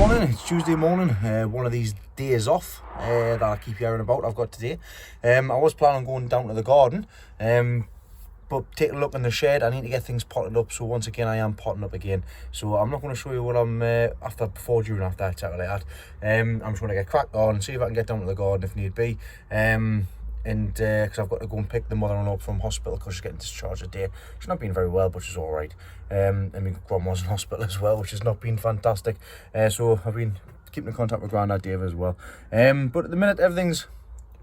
morning, it's Tuesday morning, one of these days off that I keep hearing about I've got today. I was planning on going down to the garden, but taking a look in the shed, I need to get things potted up, so once again I am potting up again. So I'm not going to show you what I'm before, during, after, exactly like that. I'm just going to get cracked on and see if I can get down to the garden if need be. And because I've got to go and pick the mother-in-law up from hospital because she's getting discharged today. She's not been very well, but she's all right. And my grandma's in hospital as well, which has not been fantastic. So I've been keeping in contact with Grandad Dave as well. But at the minute, everything's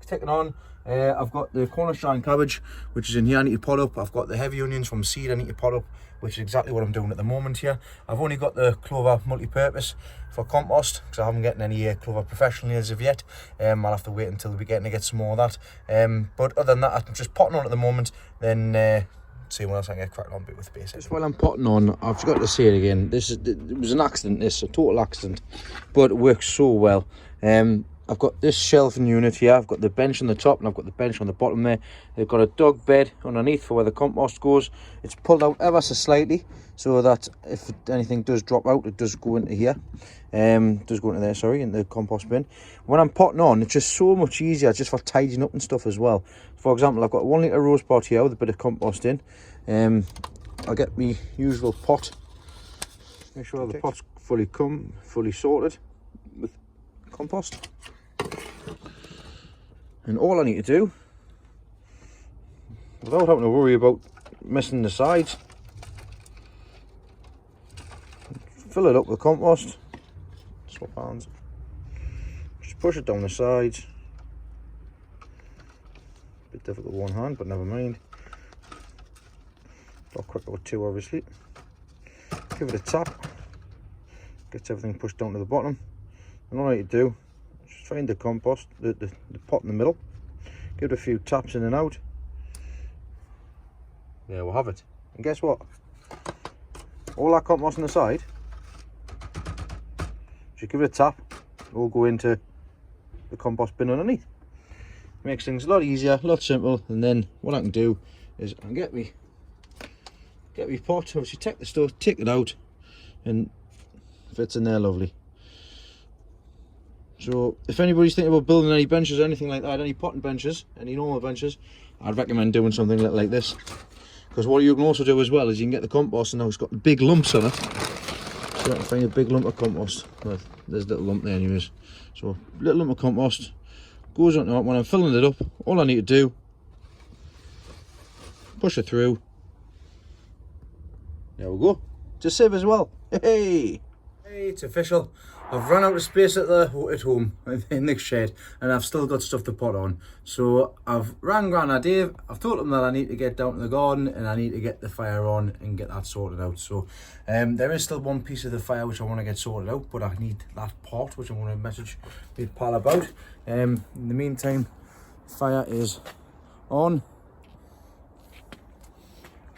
ticking on. I've got the cornichon cabbage, which is in here, I need to pot up. I've got the heavy onions from seed I need to pot up, which is exactly what I'm doing at the moment here. I've only got the clover multi-purpose for compost because I haven't gotten any clover professionally as of yet. I'll have to wait until we get some more of that. But other than that, I'm just potting on at the moment, then see what else I can get cracked on a bit with basics. Just while I'm potting on, I've forgot to say it again, it was an accident, a total accident, but it works so well. I've got this shelving unit here, I've got the bench on the top and I've got the bench on the bottom there. They've got a dog bed underneath for where the compost goes. It's pulled out ever so slightly so that if anything does drop out, it does go into here. Does go into there, sorry, in the compost bin. When I'm potting on, it's just so much easier just for tidying up and stuff as well. For example, I've got a 1 litre rose pot here with a bit of compost in. I'll get my usual pot. Make sure the pot's fully sorted with compost. And all I need to do, without having to worry about missing the sides, fill it up with compost. Swap hands. Just push it down the sides. Bit difficult with one hand, but never mind. A lot quicker with two, obviously. Give it a tap. Gets everything pushed down to the bottom. And all I need to do, just find the compost, the pot in the middle. Give it a few taps in and out. There we'll have it. And guess what? All that compost on the side, just give it a tap, it will go into the compost bin underneath. Makes things a lot easier, a lot simple. And then what I can do is I can get me pot, obviously take the stuff, take it out, and fits in there lovely. So if anybody's thinking about building any benches or anything like that, any potting benches, any normal benches, I'd recommend doing something like this. Because what you can also do as well is you can get the compost, and now it's got big lumps on it. So you can find a big lump of compost. Well, there's a little lump there anyways. So little lump of compost goes on. When I'm filling it up, all I need to do, push it through. There we go. Just save as well. Hey, It's official. I've run out of space at home in the shed, and I've still got stuff to pot on. So I've rang Grandad Dave. I've told him that I need to get down to the garden and I need to get the fire on and get that sorted out. So there is still one piece of the fire which I want to get sorted out, but I need that pot which I'm going to message my pal about. In the meantime, fire is on.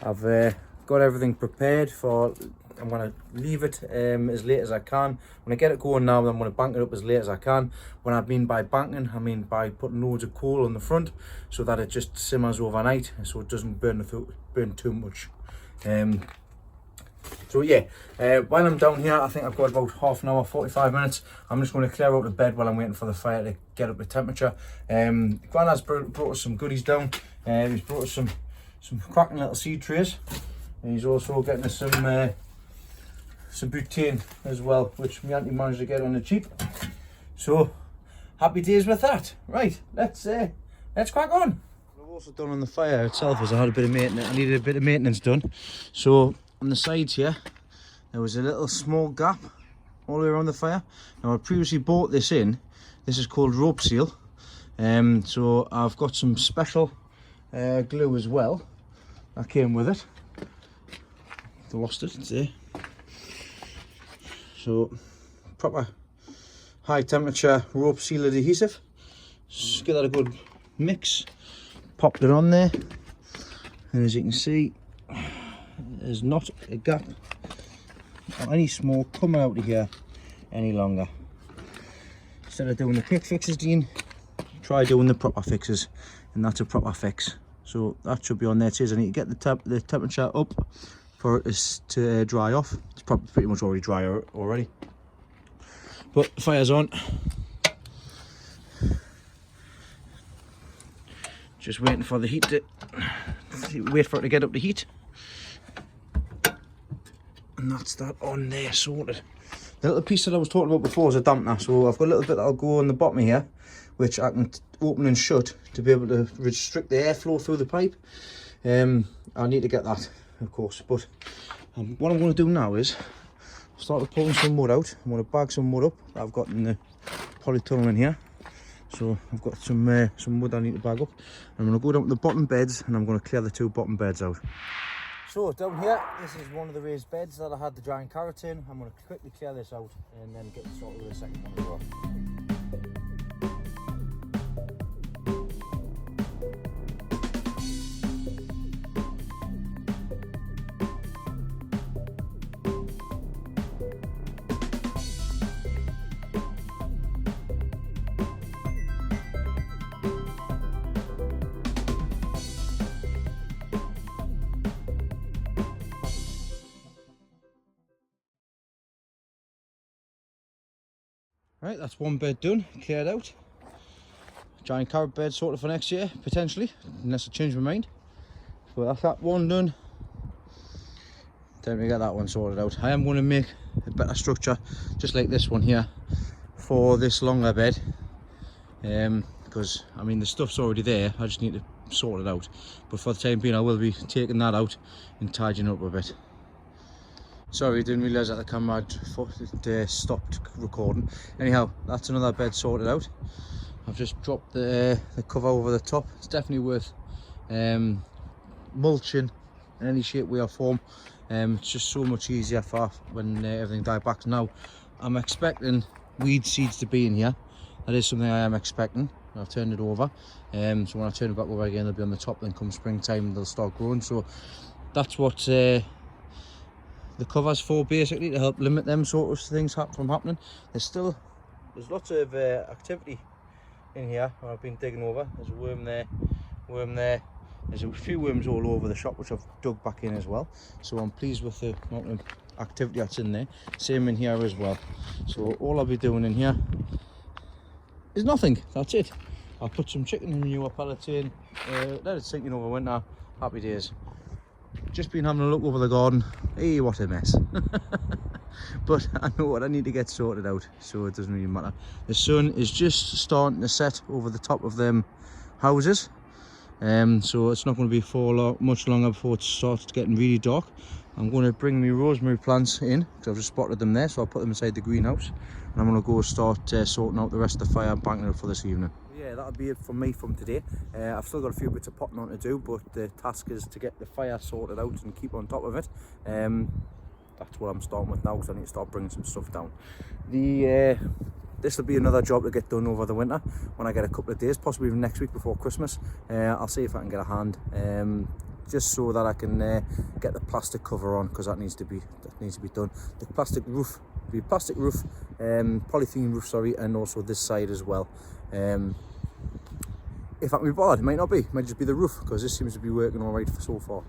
I've got everything prepared for. I'm going to leave it as late as I can. When I get it going now, I'm going to bank it up as late as I can. When I mean by banking, I mean by putting loads of coal on the front so that it just simmers overnight, so it doesn't burn too much. So yeah, while I'm down here, I think I've got about half an hour, 45 minutes. I'm just going to clear out the bed while I'm waiting for the fire to get up the temperature. Grandad's brought us some goodies down. He's brought us some cracking little seed trays. And he's also getting us some butane as well, which my auntie managed to get on the cheap. So happy days with that. Right, let's crack on. What I've also done on the fire itself is I had a bit of maintenance. I needed a bit of maintenance done. So on the sides here, there was a little small gap all the way around the fire. Now I previously bought this in. This is called rope seal. So I've got some special glue as well that came with it. I lost it, it's there. So proper high temperature rope seal adhesive. Just give that a good mix. Popped it on there, and as you can see, there's not a gap or any smoke coming out of here any longer. Instead of doing the quick fixes, Dean, try doing the proper fixes, and that's a proper fix. So that should be on there. It says I need to get the temperature up for it to dry off. It's probably pretty much already dry already. But fire's on. Just waiting for the heat to wait for it to get up to heat. And that's that on there sorted. The little piece that I was talking about before is a dampener, so I've got a little bit that'll go on the bottom here, which I can open and shut to be able to restrict the airflow through the pipe. I need to get that, of course, but what I'm going to do now is start pulling some mud out. I'm going to bag some mud up that I've got in the polytunnel in here. So I've got some mud I need to bag up. I'm going to go down to the bottom beds and I'm going to clear the 2 bottom beds out. So down here, this is one of the raised beds that I had the giant carrots in. I'm going to quickly clear this out and then get started with the second one as well. Right, that's one bed done, cleared out. Giant carrot bed sorted for next year, potentially, unless I change my mind. But that's that one done. Time to get that one sorted out. I am going to make a better structure, just like this one here, for this longer bed. Because, I mean, the stuff's already there, I just need to sort it out. But for the time being, I will be taking that out and tidying up a bit. Sorry, didn't realise that the camera had stopped recording. Anyhow, that's another bed sorted out. I've just dropped the cover over the top. It's definitely worth mulching in any shape, way or form. It's just so much easier for when everything dies back. Now, I'm expecting weed seeds to be in here. That is something I am expecting. I've turned it over. So when I turn it back over again, they'll be on the top. Then come springtime, they'll start growing. So that's what the cover's for, basically, to help limit them sort of things from happening. There's lots of activity in here. I've been digging over. There's a worm there. There's a few worms all over the shop, which I've dug back in as well. So I'm pleased with the amount of activity that's in there. Same in here as well. So all I'll be doing in here is nothing. That's it. I'll put some chicken manure pellets in, let it sink in over winter. Happy days. Just been having a look over the garden. Hey, what a mess. But I know what I need to get sorted out, so it doesn't really matter. The sun is just starting to set over the top of them houses, so it's not going to be much longer before it starts getting really dark. I'm going to bring my rosemary plants in because I've just spotted them there, so I'll put them inside the greenhouse, and I'm going to go start sorting out the rest of the fire and banking it up for this evening. Yeah, that'll be it from me from today. I've still got a few bits of potting on to do, but the task is to get the fire sorted out and keep on top of it. That's what I'm starting with now, because I need to start bringing some stuff down. This will be another job to get done over the winter when I get a couple of days, possibly even next week before Christmas. I'll see if I can get a hand, just so that I can get the plastic cover on, because that needs to be done. The plastic roof, polythene roof, sorry, and also this side as well. If I can be bothered, it might not be, it might just be the roof, because this seems to be working all right so far.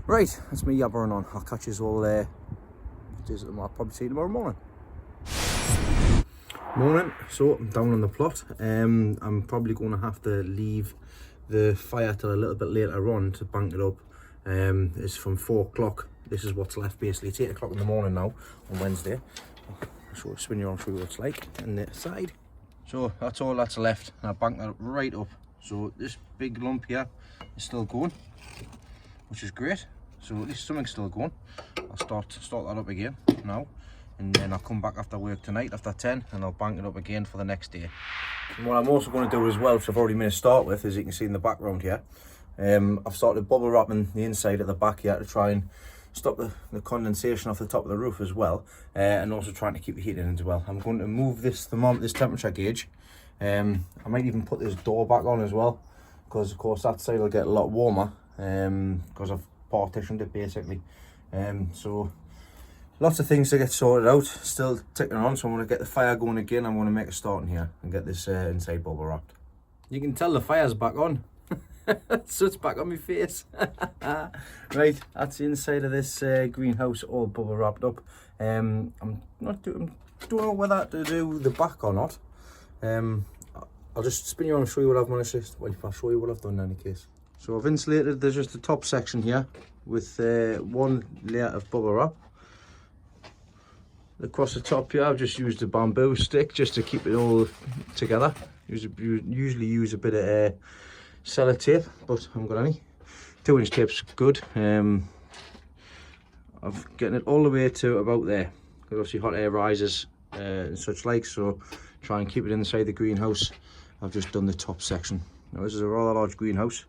Right, that's me yabbering on. I'll catch you all there. I'll probably see you tomorrow morning. Morning. So I'm down on the plot. I'm probably going to have to leave the fire till a little bit later on to bank it up. It's from 4 o'clock. This is what's left basically. It's 8 o'clock in the morning now on Wednesday. I'll sort of spin you on through what it's like on the side. So that's all that's left. I banked that right up. So this big lump here is still going, which is great. So at least something's still going. I'll start that up again now, and then I'll come back after work tonight after 10 and I'll bank it up again for the next day. And what I'm also going to do as well, which I've already made a start with, as you can see in the background here, I've started bubble wrapping the inside at the back here to try and stop the condensation off the top of the roof as well, and also trying to keep the heat in as well. I'm going to move this temperature gauge. I might even put this door back on as well, because of course that side will get a lot warmer, because I've partitioned it basically. So lots of things to get sorted out, still ticking on. So I'm going to get the fire going again. I'm going to make a start in here and get this inside bubble wrapped. You can tell the fire's back on. So it's back on my face. Right, that's the inside of this greenhouse all bubble wrapped up. I'm don't know whether to do the back or not. I'll just spin you around and show you what I've managed to, well, I'll show you what I've done in any case. So I've insulated, there's just the top section here with one layer of bubble wrap. Across the top here I've just used a bamboo stick just to keep it all together. Usually use a bit of sellotape, but I haven't got any. 2-inch tape's good. I'm getting it all the way to about there, because obviously hot air rises and such like, so try and keep it inside the greenhouse. I've just done the top section. Now this is a rather large greenhouse.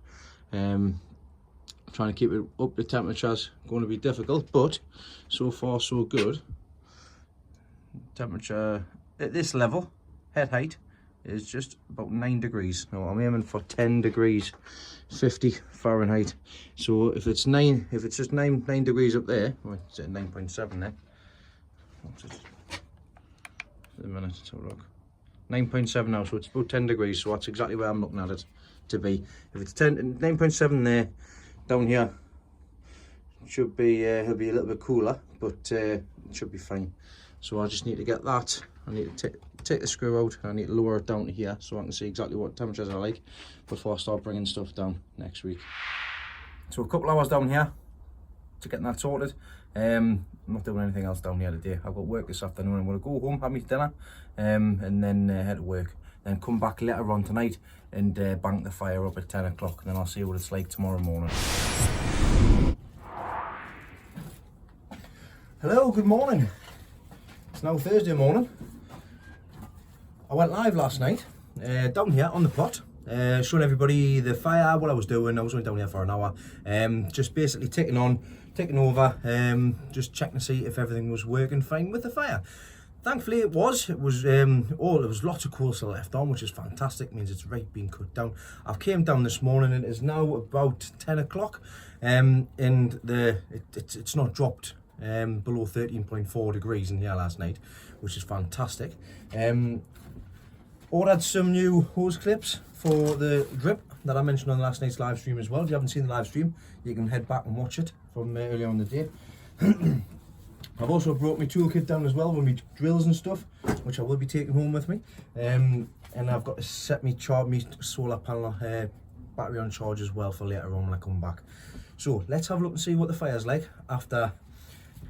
Trying to keep it up to temperatures going to be difficult, but so far so good. Temperature at this level, head height, is just about 9 degrees. Now I'm aiming for 10 degrees 50 Fahrenheit. So if it's just 9 degrees up there, well, it's at 9.7 there. What's it? A minute, let's have a look. 9.7 now, so it's about 10 degrees, so that's exactly where I'm looking at it to be. If it's 9.7 there, down here should be it'll be a little bit cooler, but it should be fine. So I just need to get that. I need to take the screw out, and I need to lower it down to here so I can see exactly what temperatures I like before I start bringing stuff down next week. So a couple hours down here to getting that sorted. I'm not doing anything else down here today. I've got work this afternoon. I'm going to go home, have my dinner, and then head to work. Then come back later on tonight and bank the fire up at 10 o'clock. And then I'll see what it's like tomorrow morning. Hello, good morning. It's now Thursday morning. I went live last night down here on the plot, showing everybody the fire, what I was doing. I was only down here for an hour, just basically taking over, just checking to see if everything was working fine with the fire. Thankfully it was. There was lots of coal still left on, which is fantastic. It means it's right being cut down. I've came down this morning and it is now about 10 o'clock, and it's not dropped below 13.4 degrees in here last night, which is fantastic. Ordered some new hose clips for the drip that I mentioned on last night's live stream as well. If you haven't seen the live stream, you can head back and watch it from earlier on the day. I've also brought my toolkit down as well with my drills and stuff, which I will be taking home with me. And I've got to set my solar panel battery on charge as well for later on when I come back. So let's have a look and see what the fire's like after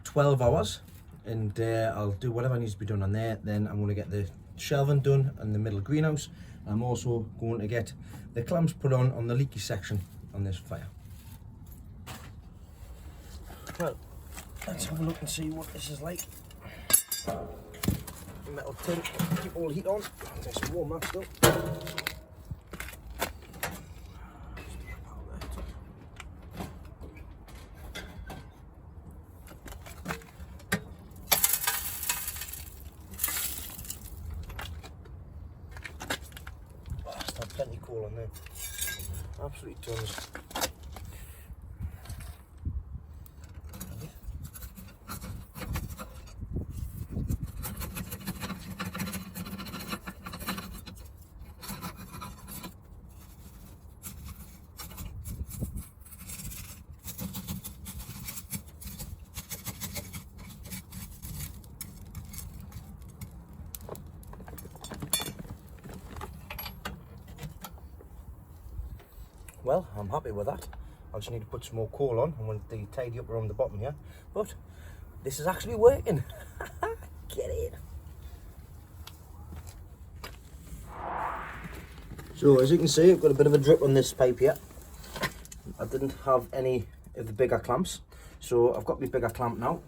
12 hours, and I'll do whatever needs to be done on there. Then I'm going to get the shelving done in the middle greenhouse. I'm also going to get the clamps put on the leaky section on this fire. Well, let's have a look and see what this is like. Metal tin, keep all the heat on. Nice and warm, that still. Plenty coal on there, absolutely tons. Well, I'm happy with that. I just need to put some more coal on. I want to tidy up around the bottom here, but this is actually working. Get in. So as you can see, I've got a bit of a drip on this pipe here. I didn't have any of the bigger clamps, so I've got my bigger clamp now.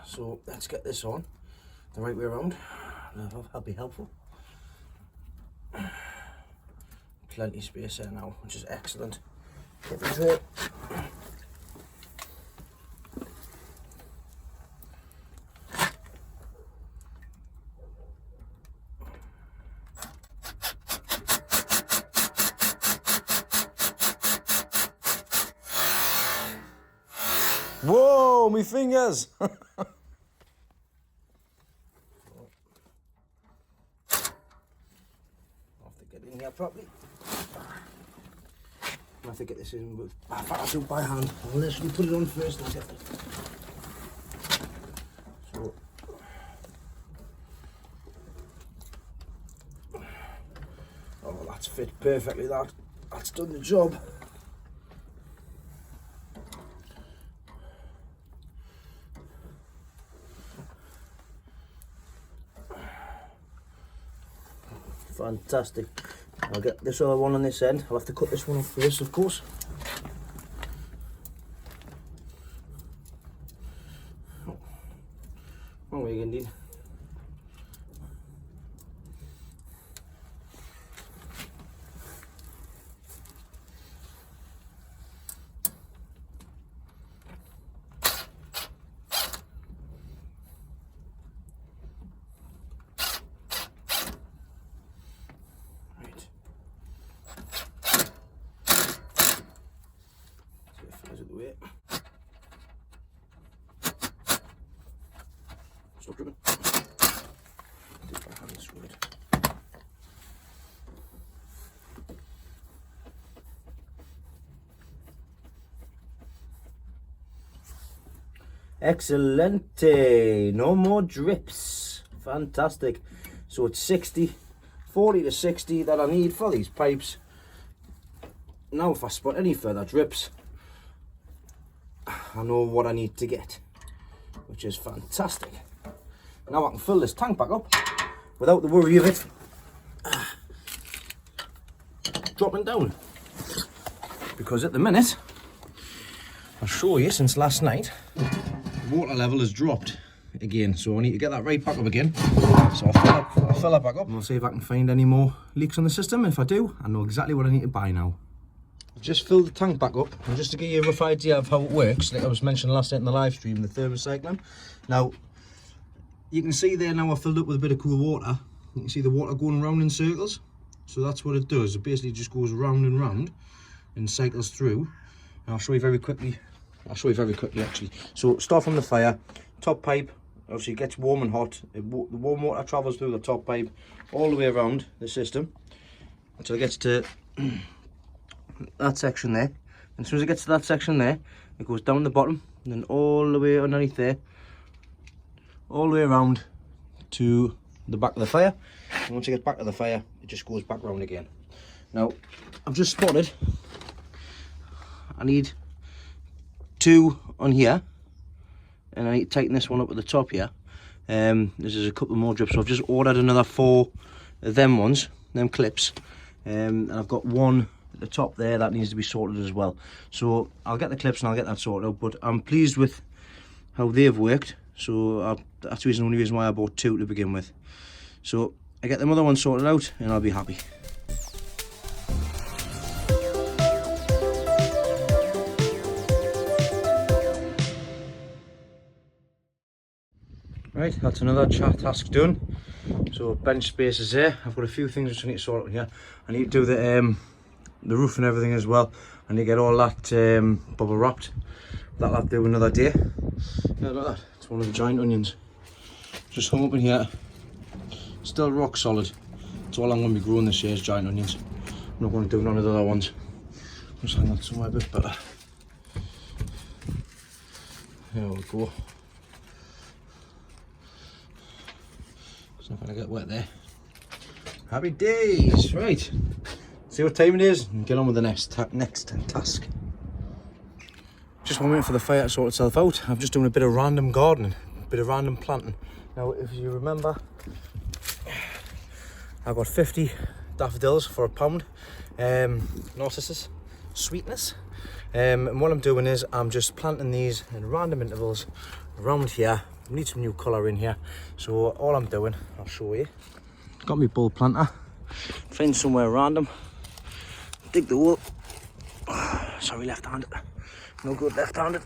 So let's get this on the right way around. That'll be helpful. Plenty of space there now, which is excellent. Get the drip. Whoa, my fingers! I have to get in here properly. I have to get this in with I'll do it by hand. I'll literally put it on first and get it. So fit perfectly. That's done the job. Fantastic. I'll get this other one on this end. I'll have to cut this one off first, of course. Wrong way again, Dean. Stop dripping. Take my hand through it. Excellente. No more drips. Fantastic. So it's 40 to 60 that I need for these pipes. Now if I spot any further drips, I know what I need to get, which is fantastic. Now I can fill this tank back up without the worry of it dropping down. Because at the minute, I'll show you, since last night, the water level has dropped again. So I need to get that right back up again. So I'll fill that back up and I'll see if I can find any more leaks on the system. If I do, I know exactly what I need to buy now. I've just filled the tank back up, and just to give you a rough idea of how it works, like I was mentioning last night in the live stream, the thermocycling. Now, you can see there now I filled up with a bit of cool water. You can see the water going round in circles. So that's what it does. It basically just goes round and round and cycles through. And I'll show you very quickly. Actually. So start from the fire, top pipe. Obviously it gets warm and hot. The warm water travels through the top pipe all the way around the system until it gets to that section there. And as soon as it gets to that section there, it goes down the bottom and then all the way underneath there, all the way around to the back of the fire. And once you get back to the fire, it just goes back round again. Now, I've just spotted, I need 2 on here, and I need to tighten this one up at the top here. This is a couple more drips, so I've just ordered another 4 of them ones, them clips, and I've got 1 at the top there that needs to be sorted as well. So I'll get the clips and I'll get that sorted out, but I'm pleased with how they've worked. So that's the only reason why I bought 2 to begin with. So I get them other ones sorted out and I'll be happy. Right, that's another task done. So bench space is there. I've got a few things which I need to sort out here. I need to do the roof and everything as well. I need to get all that bubble wrapped. That'll have to do another day. Yeah, look at that. It's one of the giant onions. Just hung up in here. Still rock solid. It's all I'm going to be growing this year is giant onions. I'm not going to do none of the other ones. Just hang that somewhere a bit better. There we go. It's not going to get wet there. Happy days! Right. See what time it is and get on with the next task. Just one minute for the fire to sort itself out. I'm just doing a bit of random gardening, a bit of random planting. Now, if you remember, I got 50 daffodils for £1. Narcissus sweetness. And what I'm doing is I'm just planting these in random intervals around here. I need some new colour in here. So all I'm doing, I'll show you. Got my bulb planter. Find somewhere random. Dig the hole. Sorry, left-handed. No good left-handed.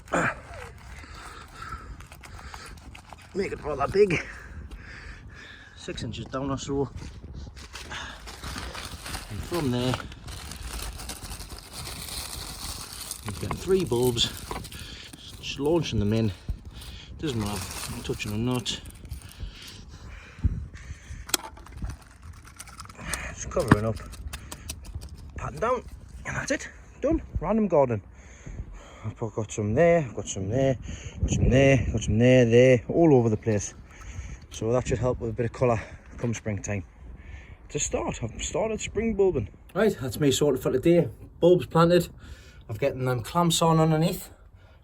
Make it rather big. 6 inches down or so. And from there, I'm getting 3 bulbs. Just launching them in. Doesn't matter. I'm touching a nut. Just covering up. Patting down. And that's it. Done. Random gardening. I've got some there, I've got some there, got some there, got some there, all over the place. So that should help with a bit of colour come springtime. To start, I've started spring bulbing. Right, that's me sorted for today. Bulbs planted. I've getting them clamps on underneath.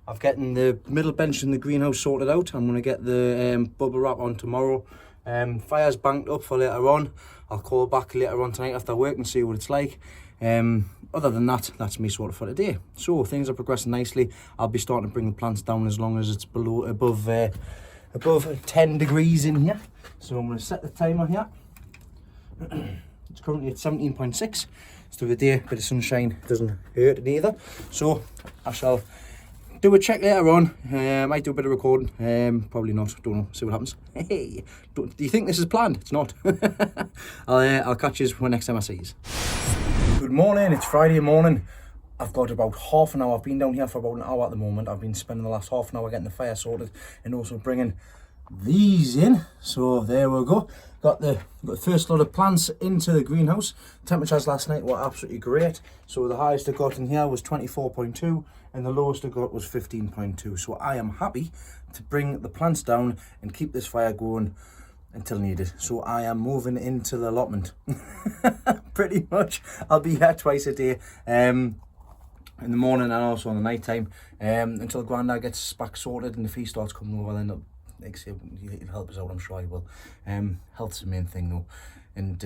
I've getting the middle bench in the greenhouse sorted out. I'm going to get the bubble wrap on tomorrow. Fire's banked up for later on. I'll call back later on tonight after work and see what it's like. Other than that, that's me sorted for today. So things are progressing nicely. I'll be starting to bring the plants down as long as it's above 10 degrees in here. So I'm going to set the timer here. It's currently at 17.6. It's through the day, bit of sunshine doesn't hurt it either. So I shall do a check later on. Might do a bit of recording. Probably not. Don't know. See what happens. Hey, do you think this is planned? It's not. I'll catch you when next time I see you. Good morning. It's Friday morning. I've got about half an hour. I've been down here for about an hour at the moment. I've been spending the last half an hour getting the fire sorted and also bringing these in. So there we go. Got the first lot of plants into the greenhouse. Temperatures last night were absolutely great. So the highest I got in here was 24.2 and the lowest I got was 15.2. So I am happy to bring the plants down and keep this fire going until needed. So I am moving into the allotment. Pretty much. I'll be here twice a day. In the morning and also on the night time, until Grandad gets back sorted and the fee starts coming over. Then like I say, he'll help us out, I'm sure he will. Health's the main thing though, and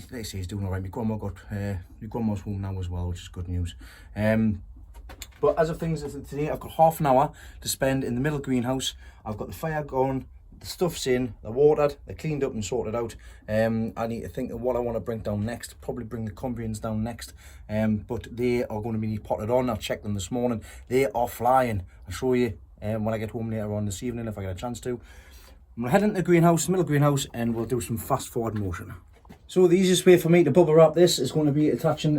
like I say, he's doing all right. My grandma's home now as well, which is good news. But as of things today, I've got half an hour to spend in the middle greenhouse. I've got the fire going, the stuff's in, they're watered, they're cleaned up and sorted out. I need to think of what I want to bring down next. Probably bring the Cumbrians down next. But they are going to be potted on. I checked them this morning. They are flying. I'll show you when I get home later on this evening if I get a chance to. I'm going to head into the greenhouse, middle greenhouse, and we'll do some fast forward motion. So the easiest way for me to bubble wrap this is going to be attaching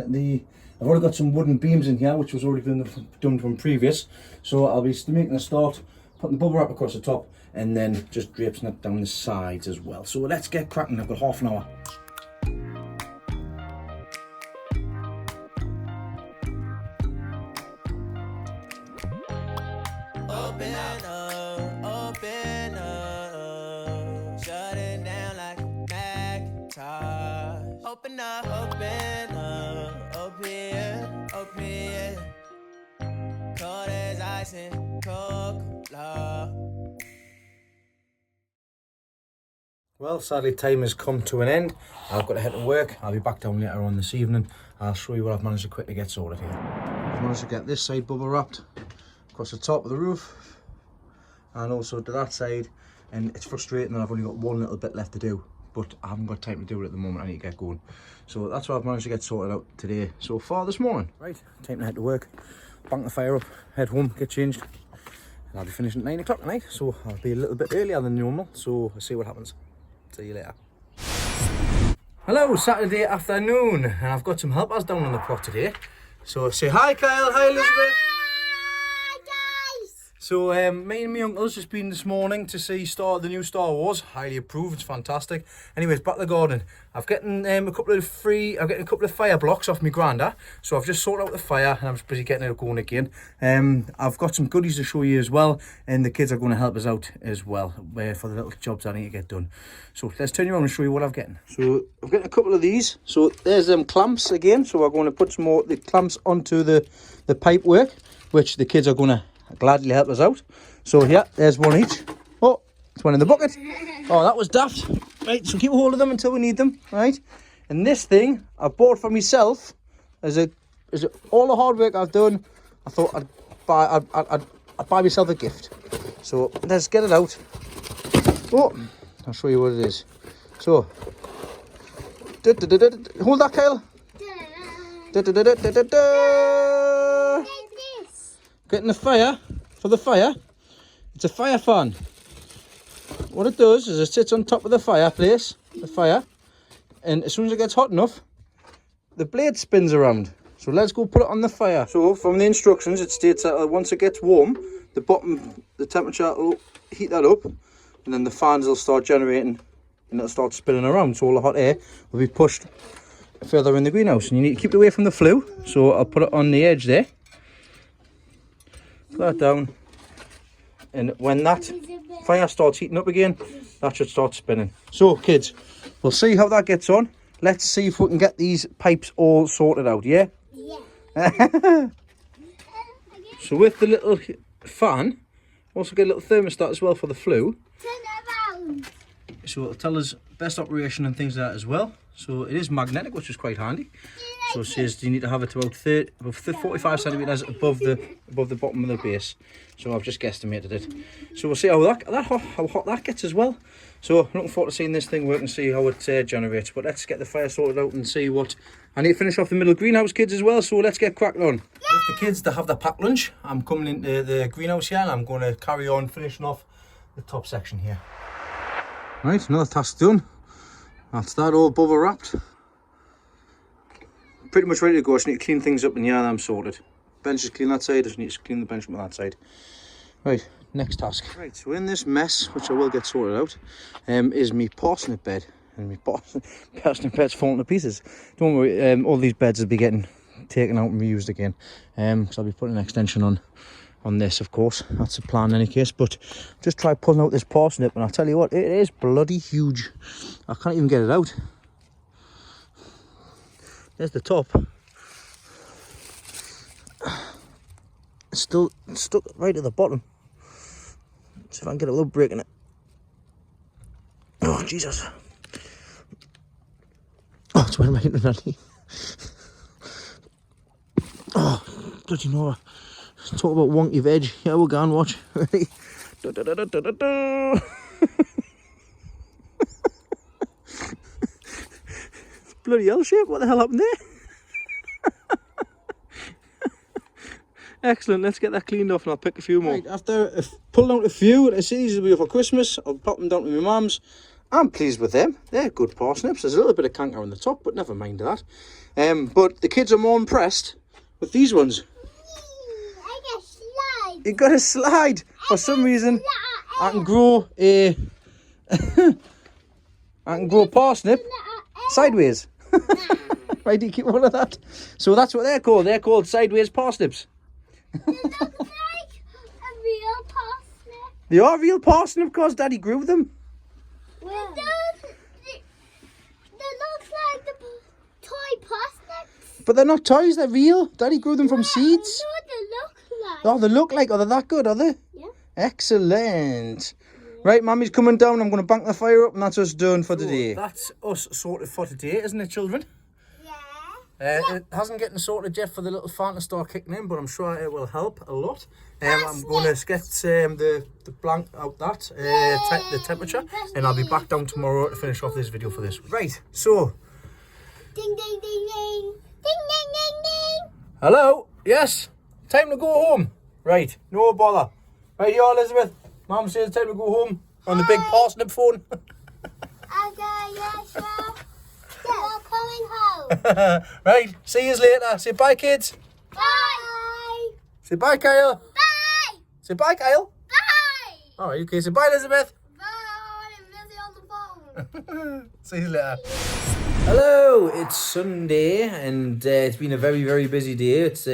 I've already got some wooden beams in here, which was already been done from previous. So I'll be making a start, putting the bubble wrap across the top, and then just draping it down the sides as well. So let's get cracking. I've got half an hour. Open up, shut it down like a Macintosh. Open up, open here. Cold as ice and Coca-Cola. Well, sadly time has come to an end. I've got to head to work. I'll be back down later on this evening. I'll show you what I've managed to quickly get sorted here. I've managed to get this side bubble wrapped across the top of the roof and also to that side, and it's frustrating that I've only got one little bit left to do, but I haven't got time to do it at the moment. I need to get going. So that's what I've managed to get sorted out today so far this morning. Right, time to head to work, bank the fire up, head home, get changed, and I'll be finishing at 9 o'clock tonight, so I'll be a little bit earlier than normal, so we'll see what happens. See you later. Hello, Saturday afternoon, and I've got some helpers down on the plot today. So say hi Kyle, hi Elizabeth. So me and my uncle's just been this morning to see the new Star Wars. Highly approved, it's fantastic. Anyways, back to the garden. I've getting a couple of fire blocks off my granda. So I've just sorted out the fire and I'm just busy getting it going again. I've got some goodies to show you as well, and the kids are going to help us out as well for the little jobs I need to get done. So let's turn you around and show you what I'm getting. So I've got a couple of these. So there's them clamps again. So we're going to put some more the clamps onto the pipe work, which the kids are going to gladly help us out. So yeah, there's one each. Oh, it's one in the bucket. Oh, that was daft. Right, so keep a hold of them until we need them. Right, and this thing I bought for myself as all the hard work I've done. I thought I'd buy myself a gift. So let's get it out. Oh, I'll show you what it is. So hold that, Kyle. Getting the fire for the fire. It's a fire fan. What it does is it sits on top of the fireplace, and as soon as it gets hot enough, the blade spins around. So let's go put it on the fire. So from the instructions, it states that once it gets warm, the temperature will heat that up, and then the fans will start generating and it'll start spinning around. So all the hot air will be pushed further in the greenhouse, and you need to keep it away from the flue. So I'll put it on the edge there. Put that down, and when that fire starts heating up again, that should start spinning. So kids, we'll see how that gets on. let's see if we can get these pipes all sorted out, yeah? Yeah. So with the little fan, also get a little thermostat as well for the flue. Turn around. So it'll tell us best operation and things like that as well. So it is magnetic, which is quite handy. So it says you need to have it about 45 centimeters above the bottom of the base. So I've just guesstimated it. So we'll see how hot that gets as well. So looking forward to seeing this thing work and see how it generates. But let's get the fire sorted out and see what. I need to finish off the middle greenhouse, kids, as well. So let's get cracking on. With the kids to have their packed lunch, I'm coming into the greenhouse here and I'm going to carry on finishing off the top section here. Right, another task done. That's that all bubble wrapped. Pretty much ready to go. I just need to clean things up and yeah, I'm sorted. Bench is clean that side, I just need to clean the bench from that side. Right, next task. Right, so in this mess, which I will get sorted out, is my parsnip bed. And my parsnip bed's falling to pieces. Don't worry, all these beds will be getting taken out and reused again. Because I'll be putting an extension on this, of course. That's the plan in any case. But just try pulling out this parsnip and I'll tell you what, it is bloody huge. I can't even get it out. There's the top. It's still stuck right at the bottom. See if I can get it without breaking it. Oh, Jesus. Oh, it's where am I hitting that? Oh, bloody Nora. Talk about wonky veg. Yeah, we'll go and watch. Ready? Da, da, da, da, da, da. Bloody L shape. What the hell happened there? Excellent. Let's get that cleaned off and I'll pick a few more. Right, after pulling out a few, I see these will be for Christmas. I'll pop them down to my mum's. I'm pleased with them. They're good parsnips. There's a little bit of canker on the top, but never mind that. But the kids are more impressed with these ones. I got a slide. You got a slide. For some reason, I can grow a parsnip sideways. Right, do you keep all of that? So that's what they're called. They're called sideways parsnips. They look like a real parsnip. They are real parsnip because Daddy grew them. Well, they look like the toy parsnips. But they're not toys, they're real. Daddy grew them from seeds. I know what they look like. Oh, they look like, they're that good, are they? Yeah. Excellent. Right, Mummy's coming down. I'm going to bank the fire up and that's us done for today. That's us sorted for today, isn't it, children? Yeah. It hasn't getting sorted yet for the little fan to start kicking in, but I'm sure it will help a lot. I'm going to get the blank out that, the temperature, and I'll be back down tomorrow to finish off this video for this. Right, so. Ding, ding, ding, ding. Ding, ding, ding, ding. Hello? Yes? Time to go home. Right, no bother. Right here, Elizabeth. Mum says time to go home on the big parsnip phone. Okay, yes, sir. We're coming home. Right, see you later. Say bye, kids. Bye. Say bye, Kyle. Bye. Say bye, Kyle. Bye. All right, okay. Say bye, Elizabeth. Bye. I'm busy on the phone. See you later. Hello, it's Sunday and it's been a very, very busy day. It's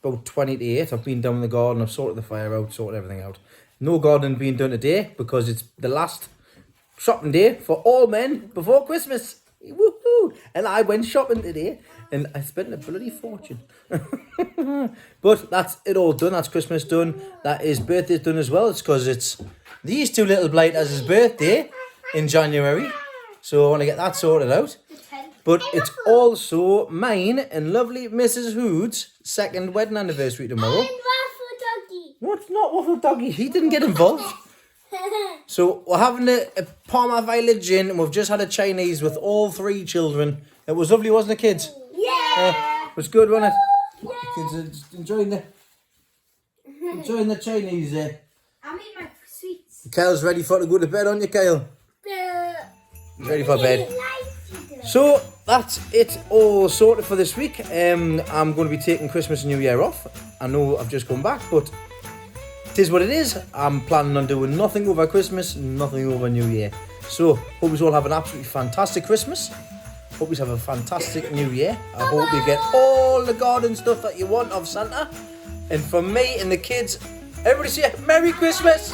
about 20 to 8. I've been down in the garden. I've sorted the fire out, sorted everything out. No gardening being done today because it's the last shopping day for all men before Christmas. Woohoo! And I went shopping today and I spent a bloody fortune. But that's it all done. That's Christmas done. That is birthday's done as well. It's because it's these two little blighters' birthday in January. So I want to get that sorted out. But it's also mine and lovely Mrs. Hood's second wedding anniversary tomorrow. And Waffle Doggy. What's not Waffle Doggy? He didn't get involved. So we're having a Parma Violet gin and we've just had a Chinese with all 3 children. It was lovely, wasn't it, kids? Yeah. It was good, wasn't it? Yeah. Kids are just enjoying the Chinese there. I'll eat my sweets. Kyle's ready to go to bed, aren't you, Kyle? He's ready for bed. Light. So that's it all sorted for this week. I'm going to be taking Christmas and New Year off. I know I've just come back, but it is what it is. I'm planning on doing nothing over Christmas, nothing over New Year. So hope you all have an absolutely fantastic Christmas. Hope you have a fantastic New Year. I hope you get all the garden stuff that you want of Santa. And for me and the kids, everybody say Merry Christmas.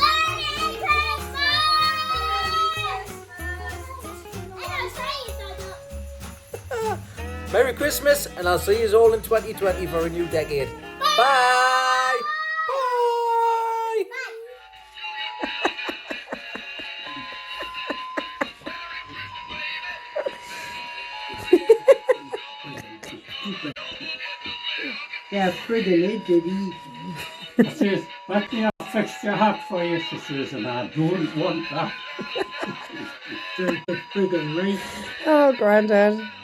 Merry Christmas, and I'll see you all in 2020 for a new decade. Bye! Bye! They're pretty late, did he? I says, let me have extra hat for you, she says, and I don't want that. They're friggin' right. Oh, Grandad.